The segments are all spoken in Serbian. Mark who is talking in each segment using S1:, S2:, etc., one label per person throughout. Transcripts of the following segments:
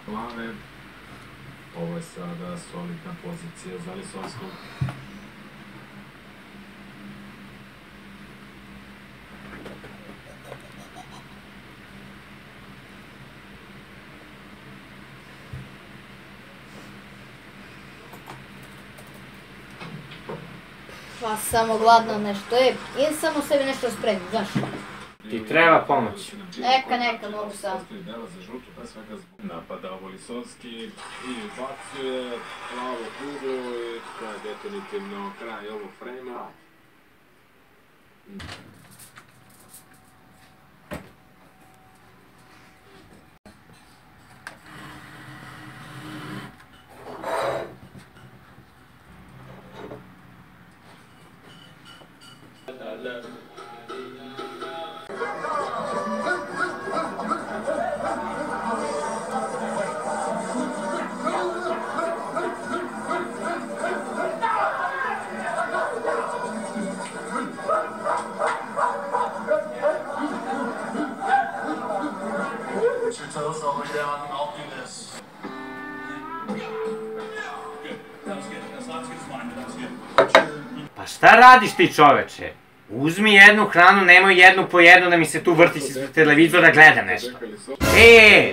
S1: Plave. Ovo je sada solidna pozicija za Lisovskog.
S2: Pa samo gladno nešto je, ili samo sebi nešto spremim, znaš?
S3: Ti treba pomoć.
S2: Neka, mogu sam.
S1: Napada ovo Lisovski i bacuje plavo kuglu i to je definitivno kraj ovog frejma.
S3: Pa šta radiš ti, čoveče? Uzmi jednu hranu, nemoj jednu po jednu da mi se tu vrtiš ispred televizora gleda nešto.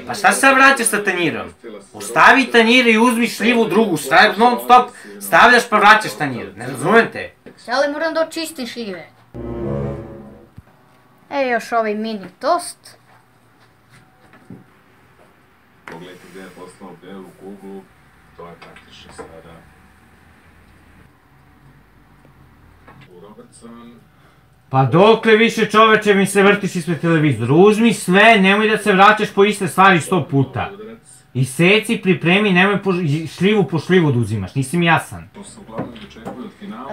S3: Pa šta se vraćaš sa tanjirom? Ostavi tanjir i uzmi šljivu drugu, stavi non stop, stavljaš pa vraćaš tanjir, ne razumem te.
S2: Ali moram da očistim šljive. Još ovaj mini tost.
S1: Pogledajte gdje je poslao belu kuglu, to je praktično sada u Robertson.
S3: Pa dokle više, čoveče, mi se vrtiš ispred televizora? Uzmi sve, nemoj da se vraćaš po iste stvari 100 puta. Iseci, pripremi, nemoj šljivu po šljivu da uzimaš, nisi mi jasan.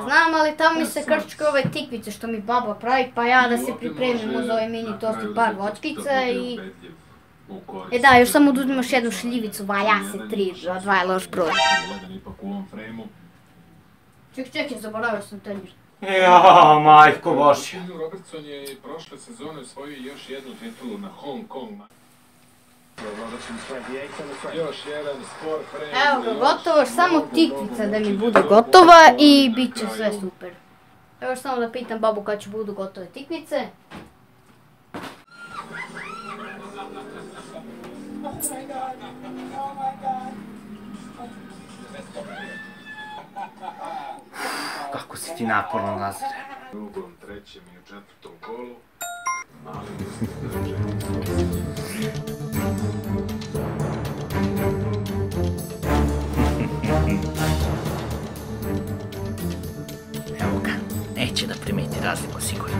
S2: Znam, ali tamo mi se krčke ove tikvice što mi baba pravi, pa ja da se pripremim uz ovaj mini tost i par vočkica i... Da, još samo da uzmeš jednu šljivicu, valja se 3, odvaja loš broj. Čekaj, zaboravio sam tanjir.
S3: Jao, majko Božja.
S1: Robertson je prošle sezone osvojio još jednu titulu na Hong Kong. Još jedan spor frame.
S2: Evo ga, gotovo, još samo tikvica da mi bude gotova i bit će sve super. Evo još samo da pitam babu kad će budu gotove tikvice.
S3: Kako si ti naporno, Lazare.
S1: U drugom, trećem i u četvrtom kolu.
S3: Evo ga, neće da primeti razliku sigurno.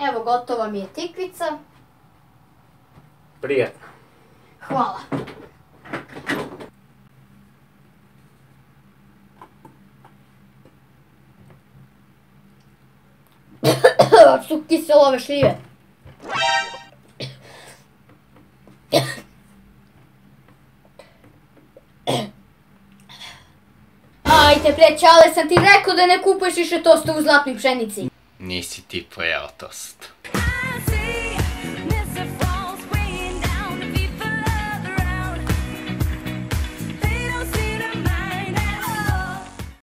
S2: Evo, gotova mi je tikvica.
S3: Prijatno.
S2: Hvala. Su kisele ove šljive. Ajde bre, čale, sam ti rekao da ne kupuješ više tosta u zlatnoj pšenici.
S3: Nisi ti pojeo tost.